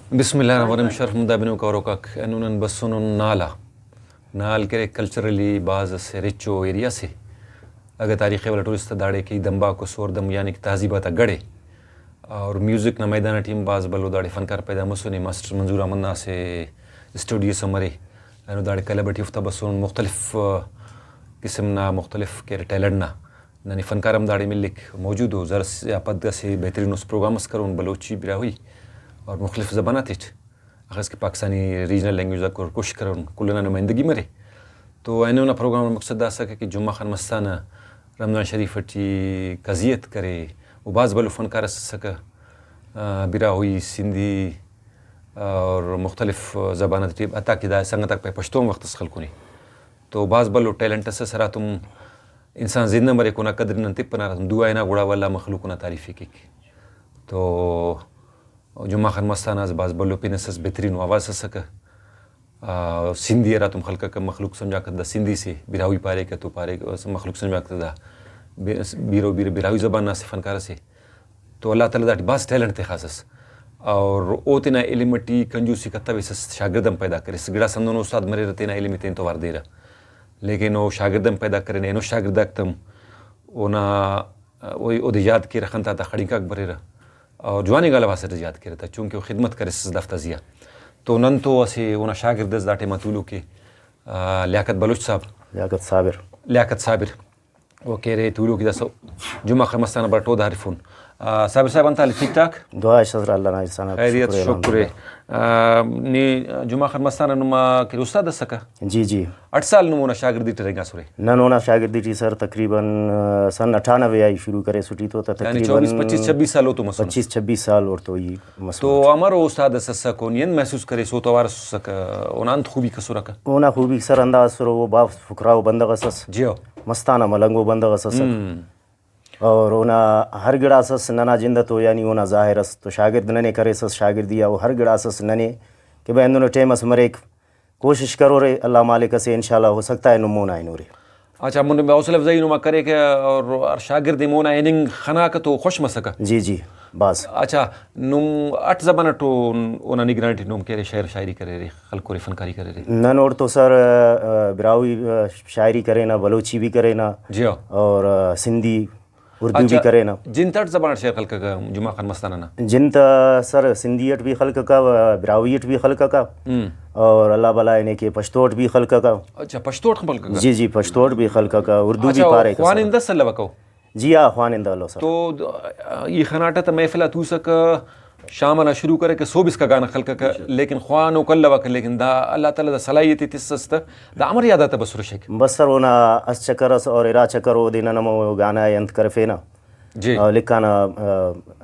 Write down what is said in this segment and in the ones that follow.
बिस्मिल्लाहिर्रहमानिर्रहीम शर्फ मुदाबिन कौरोकक एनुनन बसुन नाला नाल के कल्चरली बाज से रिचो एरिया से अगर तारीख़ वाला टूरिस्ट दाड़े की दम्बा को सोरदम यानी कि तहजीबत गड़े और म्यूज़िक न मैदान टीम बाज बलो दाड़े फनकार पैदा मसुनी मास्टर मंजूर मन्ना से स्टूडियो से मरे एनु दाड़े कलेबटी उफ्ता बसुन मुख्तलिफ किस्म ना मुख्तलिफ के टैलेंट ना ननी फनकारम दाड़े मिलिक मौजूद हो जर से आपद से बेहतरीन उस प्रोग्राम्स करो बलोची बिरा हुई और मुख्तलिफ ज़बाना थी अखस के पाकिस्तानी रीजनल लैंग्वेज को कोशिश करो कुलना नुमाइंदगी मरे तो एने ना प्रोग्राम मकसद आ सके कि जुम्मा खान मस्ताना रमज़ान शरीफ टी कज़ियत करे वो बाज़ बलो फ़नकार सका बिरा हुई सिंधी और मुख्तलिफ ज़बाना थी अता कि दा संग तक पे पश्तो वक्त खलकुनी तो बाज़ बलो टैलेंट से सरा तुम इंसान जिंदा मरे को ना कदर न तिप ना दुआ ना गुड़ा वाला मखलूक ना तारीफ़ी की तो जुम्मा खान मस्ताना बाज़ बलो पे नसस बेहतरीन आवाज़ सका सिंधी era तुम खलका का मखलूक समझा कर दा सिंधी से बिरावी पारे का तो पारे मखलूक समझा कर दा बीरो बीर बिरावी ज़बान ना से फनकार से तो अल्लाह ताला दाट बास टैलेंट थे खासस और ओतना इल्मटी कंजूसी का तब इस शागिर्दम पैदा करे सगड़ा संदों उस्ताद मरे रहते ना इल्मी तें तो वार दे रहा लेकिन वो शागिर्दम पैदा करे ने नो शागिर्दक तम ओना वही ओद याद के रखन था खड़ी का बरे रहा और जवानी गाला वासे याद के रहता चूँकि वो खिदमत करे दफ्ता जिया तो नन तो असे ओना शागिर्दस दाटे मतुलू के लियाकत बलूच साहब लियाकत साबिर वो कह रहे तुलू की दसो जुम्मा खमस्ताना बटो दारिफुन साहब अंता ठीक ठाक दुआ शज़र अल्लाह ना इंसान खैरियत शुक्र नी जुम्मा खमस्ताना नुमा के उस्ताद सका जी 8 साल नुमोना शागिर्दी टरेगा सुरे ननोना शागिर्दी टी सर तकरीबन सन 98 आई शुरू करे सुटी तो तकरीबन 24 26 साल हो तो मसला 25 साल और तो ये तो हमारो उस्ताद ससा को नियन महसूस करे सो तो वार सका ओनांत खूबी कसुरा का ओना खूबी सर अंदाज सरो वो बाप फुकराओ बंदगसस जियो मस्ताना मलंगो बंदगसस और ओना हर गिड़ासस नना जिंदा तो यानी ओना ज़ाहिरस तो शागिर्द नने करे सस शागिर्दिया वो हर गिड़ासस नने कि भाई दोनों टेमस मरे कोशिश करो रे अल्लाह मालिक से इंशाल्लाह हो सकता है नुमोना इनोरे अच्छा मुन हौसला अफजाई नुमा करे के और शागिर्द मोना इनिंग खना का तो खुश मसका जी बस अच्छा नुम 8 ज़बाना तो ओना निगरानी नुम के शेर शायरी करे रे खलको रे फनकारी करे रे नन और तो सर बिरावी शायरी करे ना बलोची भी करे ना जी और सिंधी उर्दू भी करे ना जिन 8 ज़बाना शेर खलक का जुम्मा खान मस्ताना ना जिन सर सिंधियत भी खलक का बिरावियत भी खलक का और अल्लाह भला इन्हें के पश्तोट भी खलक का अच्छा पश्तोट खलक का जी पश्तोट भी खलक का उर्दू भी पारे का ख्वान इंदा सल्लवा को जी हाँ ख्वान इंदा लो सर तो ये खनाटा तो महफिला तू सक शाम ना शुरू करे कि सोबिस का गाना खलक का लेकिन ख्वान कल्लवा का लेकिन दा अल्लाह ताला दा सलाहियत तिसस्त दा अमर याद आता बस रुशक बस सर ओना अस चकरस और इरा चकर ओ दिन नमो गाना यंत कर फेना जी लिखाना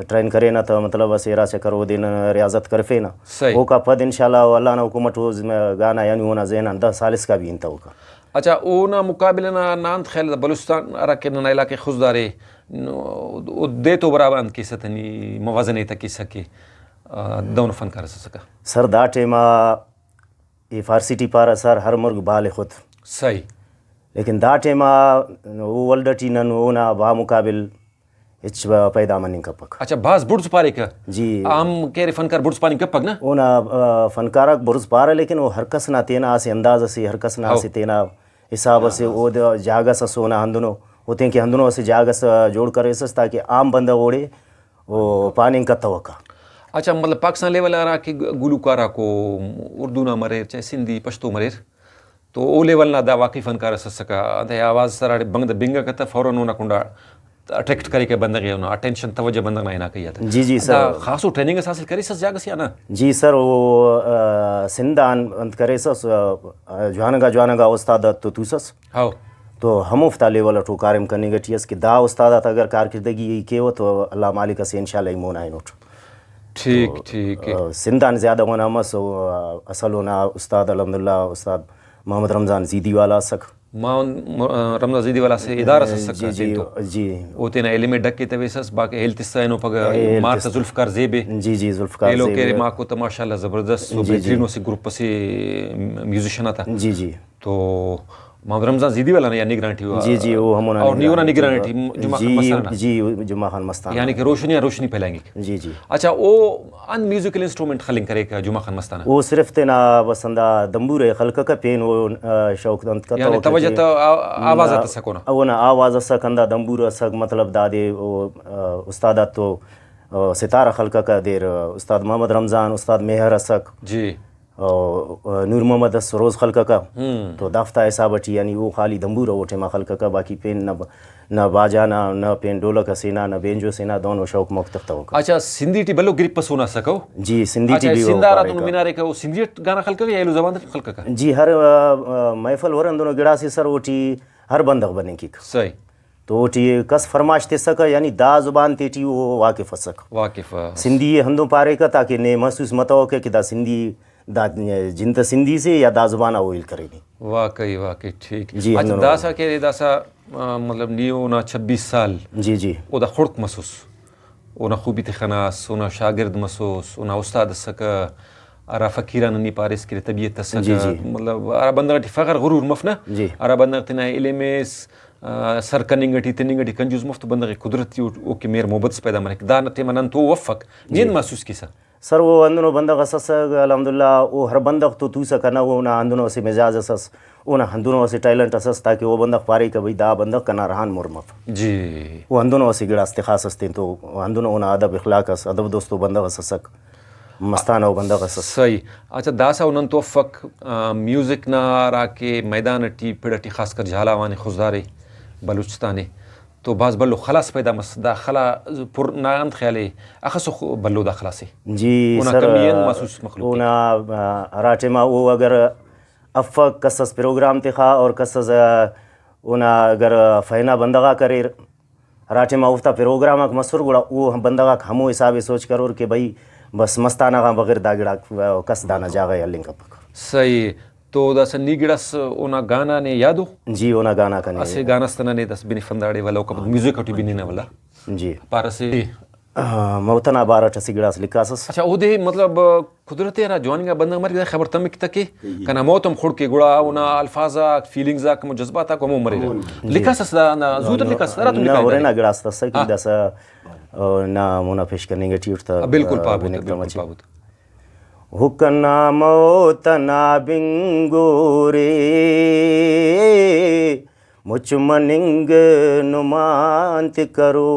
ट्रेन करे ना तो मतलब बस इरा चकर ओ दिन रियाजत कर फेना वो का पद इंशाल्लाह अल्लाह ना हुकूमत हो गाना यानी होना ज़हन 10 साल का भी इंता होगा अच्छा ओना मुकाबले ना नांत खेल बलूचिस्तान अरा के ना इलाके खुशदारे दे तो बराबर की सतनी मवाजने तक की सके दोनों फनकार सका सर दा टेमा ये फारसी टी पारा सर हर मुर्ग बाले खुद सही लेकिन दा टेमा वो वर्ल्ड टी नन वो ना बा मुकाबिल इच पैदा मनिंग कपक अच्छा बास बुर्ज पारे का जी आम केरे फनकार बुर्ज पानी कपक ना वो ना फनकार बुर्ज पारा लेकिन वो हर कस ना तेना से अंदाज से हर कस ना से तेना हिसाब से वो जागा सा सोना हंदनो होते हैं कि हंदनों से जागस जोड़ कर ऐसा ताकि आम बंदा ओढ़े वो पानी का तवक्का अच्छा मतलब पाकिस्तान लेवल आ रहा कि गुलूकारा को उर्दू ना मरे चाहे सिंधी पश्तो मरे तो ओ लेवल ना दा वाकई फनकार सका अदे आवाज़ सराड़े बंग बिंगा का फौरन होना कुंडा अट्रैक्ट करे के बंदा गया ना अटेंशन तवज्जो बंदा ना किया था जी सर खास ट्रेनिंग हासिल करी सस जागस या ना जी सर वो सिंधान अंत करे सस जवानगा उस्ताद तो तू सस हाँ तो हम उफ्ता लेवल टू कार्यम करने गठियस कि दा उस्ताद अगर कारकर्दगी के हो तो अल्लाह मालिक से इंशाल्लाह मोना नोट ठीक सिंधान ज़्यादा होना मस असल होना उस्ताद अल्हम्दुलिल्लाह उस्ताद मोहम्मद रमज़ान जीदी वाला सक रमज़ान जीदी वाला से इदारा सक जी ओते ना एलिमेंट डक के तवेसस बाकी हेल्थ साइनो पग मार जुल्फकार जेबे जी जुल्फकार एलो के मां को तो माशाल्लाह जबरदस्त बेहतरीन से ग्रुप से म्यूजिशियन था जी तो मोहम्मद रमज़ान ज़ीदी वाला ना या निगरानी हुआ जी जी वो हम और नियोना निगरानी जुमा खान मस्ताना जी जुमा खान मस्ताना यानी कि रोशनी फैलाएंगे जी जी अच्छा वो अन म्यूजिकल इंस्ट्रूमेंट खलिंग करेगा जुमा खान मस्ताना वो सिर्फ तेना बसंदा दंबूरे खलक का पेन वो शौक दंत का यानी तवज्जो तो आवाज़ आता सको ना वो ना आवाज़ असक अंदा दंबूर असक मतलब दादे वो उस्ताद तो सितारा खलक का देर उस्ताद मोहम्मद रमज़ान उस्ताद मेहर असक जी और नूर मोहम्मद रोज़ खलक का तो दाफ्ता ऐसा बची यानी वो खाली दंबूर वो टेमा खलक का बाकी पेन न बाजा न पेन ढोलक सेना न बेंजो सेना दोनों शौक मुख्तफ तो अच्छा सिंधी टी बल्लो ग्रिप पसोना सको जी सिंधी टी भी सिंधारा तुम मीनारे का वो सिंधी गाना खलक या एलु जबान खलक का जी हर महफल वरन दोनों गिड़ा से सर ओटी हर बंदक बने की सही तो ओटी कस फरमाश ते सक यानी दा जुबान तेटी वो वाकिफ सक वाकिफ सिंधी हंदो पारे का ताकि ने महसूस मत हो कि दा सिंधी दा जिनत सिंधी से या दा जुबान ओइल करेगी वाकई ठीक जी अच्छा दासा के दासा मतलब नियो ना 26 साल जी जी ओदा खुर्क महसूस ओना खूबी ते खनास ओना शागिर्द महसूस ओना उस्ताद सक अरा फकीरा ननी पारिस की तबीयत सक मतलब अरा बंदा फखर गुरूर मफना अरा बंदा तना इलेमेस सर कनिंगटी तिनिंगटी कंजूस मुफ्त बंदा की कुदरती ओ के मेर मोहब्बत पैदा मरे दानते मनन तो वफक नींद महसूस की सर वो अंदनो बंदा असस अल्हम्दुलिल्लाह वो हर बंदा तो तू सकना वो ना अंदनो से मिजाज असस वो ना अंदनो से टैलेंट असस ताकि वो बंदा पारी का भाई दा बंदा कना रहन मुरमफ जी वो अंदनो से गिड़ा इस्तिखास अस्ते तो अंदनो ना अदब इखलाक अस अदब दोस्तों बंदा अससक मस्ताना वो बंदा असस सही अच्छा दासा उनन तो फक म्यूजिक ना राके मैदान टी पिड़टी खासकर झालावाने खुजदारे बलूचिस्ताने तो बाज बल्लो खलास पैदा मस दाखला पुर नांत ख्याले अखसो बल्लो दाखला से जी सर महसूस मखलूक ओना राटे मा वो अगर अफक कसस प्रोग्राम ते खा और कसस ओना अगर फैना बंदगा करे राटे मा उफ्ता प्रोग्राम का मसरूर गुड़ा वो बंदगा हमो हिसाब सोच कर और के भाई बस मस्ताना का बगैर दागड़ा कस दाना जागा या लिंक सही तो दस निगड़स ओना गाना ने यादो जी ओना गाना का असे गाना स्तना ने दस बिनी फंदाड़े वाला का म्यूजिक हटी बिनी ना वाला जी पार से मौतना 12 सिगड़ा से लिखासस अच्छा ओदे मतलब कुदरते ना जवानी का बंदा मर खबर तम तके कना मौतम खुड़ के गुड़ा ओना अल्फाजा फीलिंग्स का मो जज्बाता को मो मरे लिखासस ना जूत लिखास रा तुम ना ओरे ना गड़ास तस कि दस ना मोना पेश करने के ट्यूट था बिल्कुल पाबुत हुकना मौतना बिंगोरे मुझ मनिंग नुमांत करो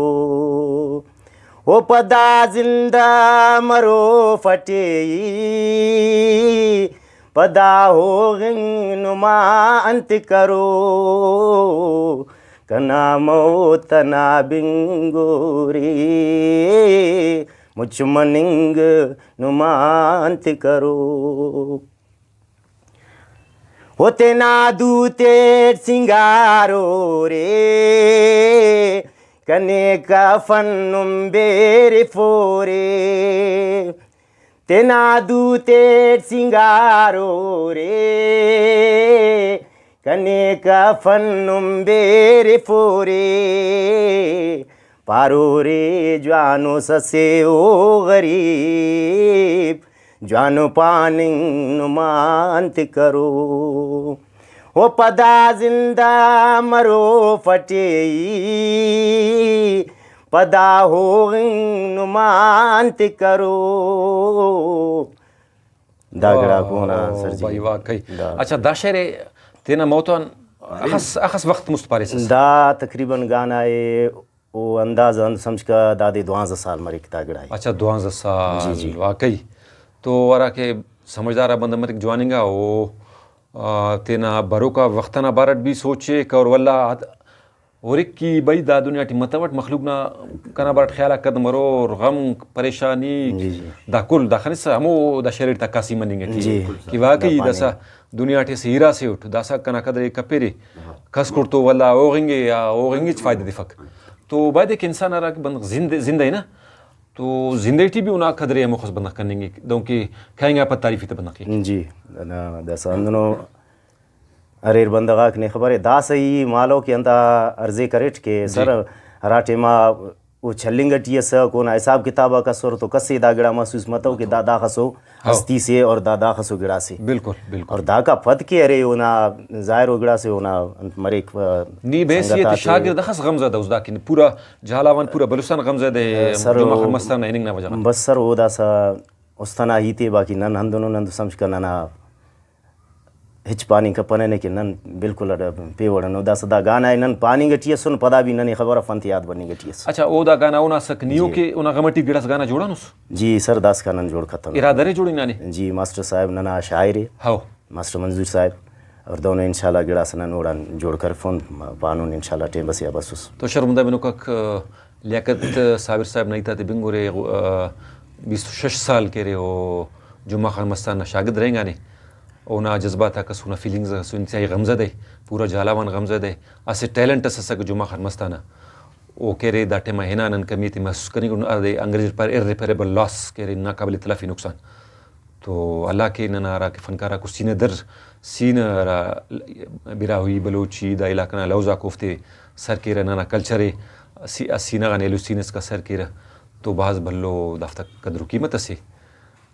ओ पदा जिंदा मरो फटे पदा हो नुमांत करो कना मौतना बिंगोरे मुझ मनिंग नुमांत करो होते ना दूते सिंगारो रे कने का फन्नुम बेरे फोरे तेना दूते सिंगारो रे कने का फन्नुम बेरे फोरे पारो रे जानो ससे ओ गरीब जानो पानिंग नुमांत करो ओ पदा जिंदा मरो फटे पदा हो नुमांत करो दागड़ा कोना सर जी भाई वाकई अच्छा दाशरे तेना मौतन अखस वक्त मुस्तपारे दा तकरीबन गाना है वो अंदाज़ समझ का दादी 12 साल मरे दागड़ा अच्छा 12 साल जी वाकई तो वारा के समझदार बंदा मत जवानिंगा वो तेना बरो का वक्तना बारट भी सोचे कर वल्ला और एक की बई दा दुनिया टी मतवट मखलूक ना कना बारट ख्याल कद मरो गम परेशानी दा कुल दा खनिस हमो दा शरीर तक कासी मनिंगे कि वाकई दसा दुनिया टी सीरा से उठ दासा कना कदरे कपेरे खस कुर्तो वल्ला ओगेंगे या ओगेंगे फायदे दिफक तो बाद एक इंसान आरा बंद जिंदा है ना तो जिंदगी भी उना कदरे हम खुश बंद करेंगे क्योंकि खाएंगे पर तारीफ तो बंद की जी ना दसा अंदनो अरे बंदगा ने खबर है दा सही मालो के अंदा अर्जे करेट के सर हराटे मा वो छल्लिंगटिय स कोना हिसाब किताब कसोर तो कसे दा गिड़ा महसूस मतौ कि दादा खसो हस्ती से और दादा खसो गिड़ा से बिल्कुल बिल्कुल और दा का पद के अरे होना जाहिर हो गिड़ा से होना मरे नी बेसियत शागिर्द खस गमज़दा उस दाकिन पूरा झालावन पूरा बलुस्तान गमज़दे जुमा खमस्तान इनिंग ना वजह बस सर वो दा सा उस्ताना हीते बाकी नन हंदनो नंद समझ कर ना हिच पानी का पने ने कि नन बिल्कुल पेवड़न उदा सदा गाना है नन पानी गटिय सुन पदा भी नन खबर फंत याद बनी गटिय अच्छा ओदा गाना ओना सक नियो के ओना गमटी गिड़स गाना जोड़ा नुस जी सर दास का नन जोड़ खत्म इरादरे जोड़ी नानी जी मास्टर साहब नना शायरी हाओ मास्टर मंजूर साहब और दोनों इंशाल्लाह गिड़ा सनन ओड़ा जोड़ कर फोन पानून इंशाल्लाह टे बस या बस तो शर्मदा बिनो कक लियाकत साबिर साहब नहीं था बिंगोरे 26 साल के रे हो जुमा खान मस्तान शागिर्द रहेंगा नहीं ओना जज्बात का सुना फीलिंग्स सुनते गमज़दे पूरा झालावन गमज़दे असे टैलेंट सक जुमा खान मस्ताना ओ के रे दाटे में हेना नन कमी थी महसूस करने को अरे अंग्रेज पर इर्रिपेरेबल लॉस के रे नाकाबिल तलफी नुकसान तो अल्लाह के ननारा के फनकारा को सीने दर सीन बिरा हुई बलोची दा इलाका लौजा कोफ्ते सर के रना कल्चरे सीना गाने लुसीनस का सर के तो बाज भल्लो दफ्तर कदरू कीमत से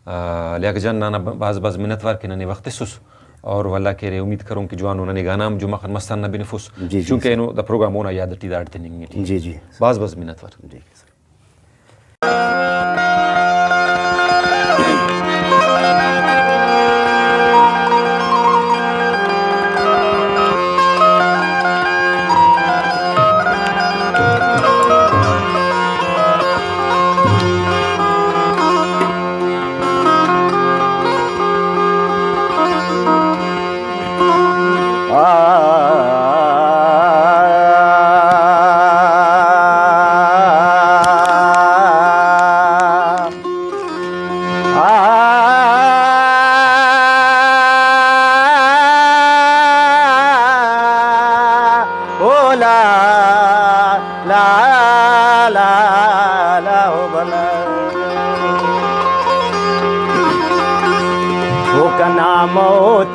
लिया जन नाना बाज मिन्नतवार के नने वक्त सुस और वल्ला के रे उम्मीद करूँ कि जवान उन्होंने गाना जुमा खान मस्तान नबी नफुस चूँकि इनो द प्रोग्राम होना याद टी दाड़ते नहीं जी जी बाज मिन्नतवार जी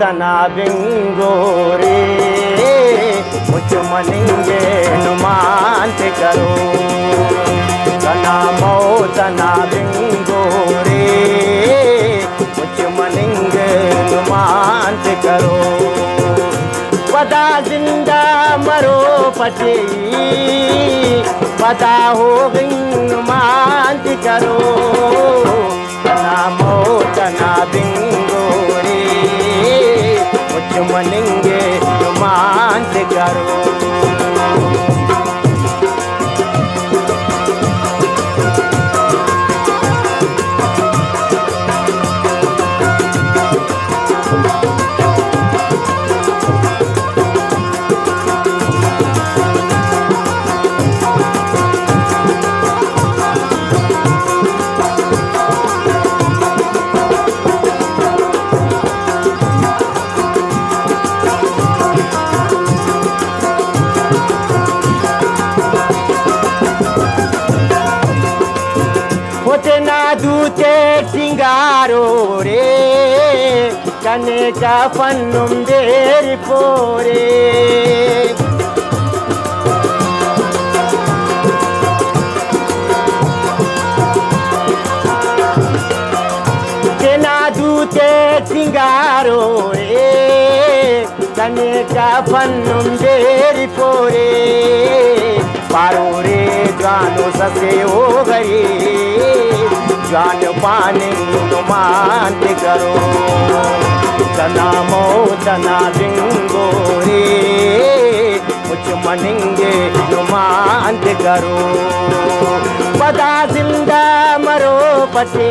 तना बिंगोरे मुझ मनिंगे नुमांत करो तना मो तना बिंगोरे मुझ मनिंगे नुमांत करो पदा जिंदा मरो पटे पदा हो नुमांत करो तना मो तना बिंगोरे मनेंगे रोमांच करो सिंगारो रे कने का पन्नुम देर पोरे केना दूते सिंगारो रे कने का पन्नुम देर पोरे पारो रे जानो ससे हो गई जान पाने नुमांत करो तना मो तना बिंगोरे मुझ मनेंगे नुमांत करो पदा जिंदा मरो पते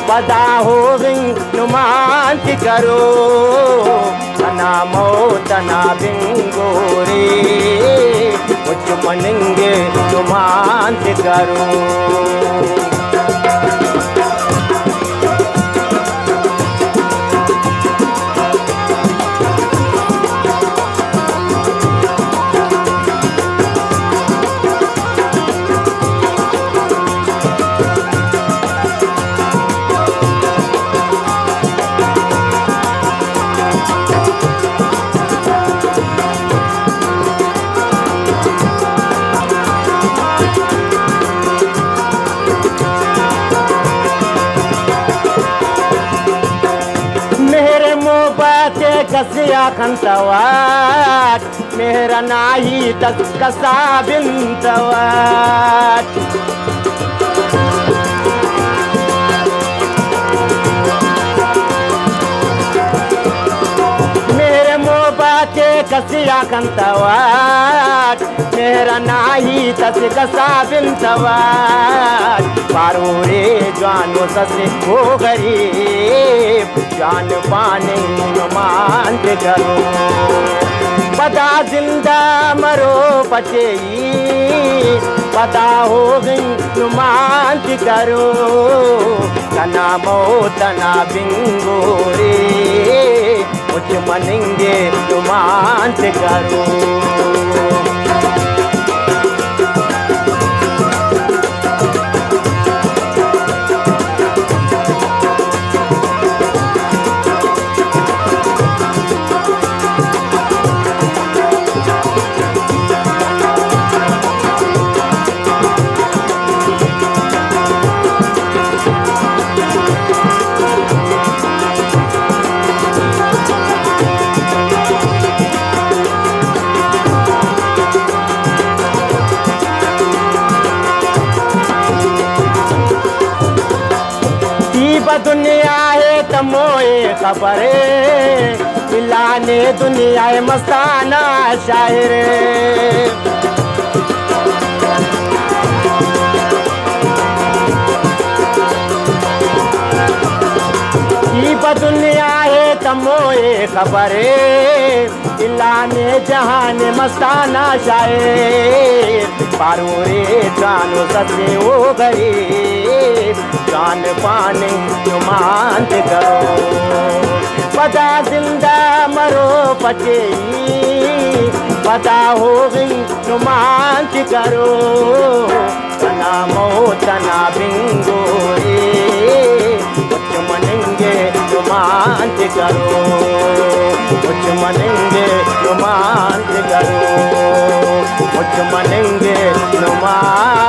पदा हो नुमांत करो तना मो तना बिंगोरे मुझ मनेंगे नुमांत करो कसिया खंतवाट मेहरा नाही तक कसा बिंतवाट मेरे मोबाते कसिया खंतवाट मेहरा नाही तक कसा बिंतवाट पारो रे जानो ससे हो गरीब जान पाने मान करो पता जिंदा मरो बचेई पता हो गई नुमान करो तना मो तना बिंगो रे मुझ मनेंगे नुमान करो दुनिया है तमोए खबर मिलाने दुनिया है मस्ताना शायर दुनिया है तमोए खबर इलाने जहान मस्ताना शायर पारो रे जानो सचे हो गए जान पाने नुमान करो पता जिंदा मरो पचेई पता हो गई नुमान करो तना मो तना बिंगो रे कुछ मनेंगे नुमान करो कुछ मनेंगे नुमान करो कुछ मनेंगे नुमान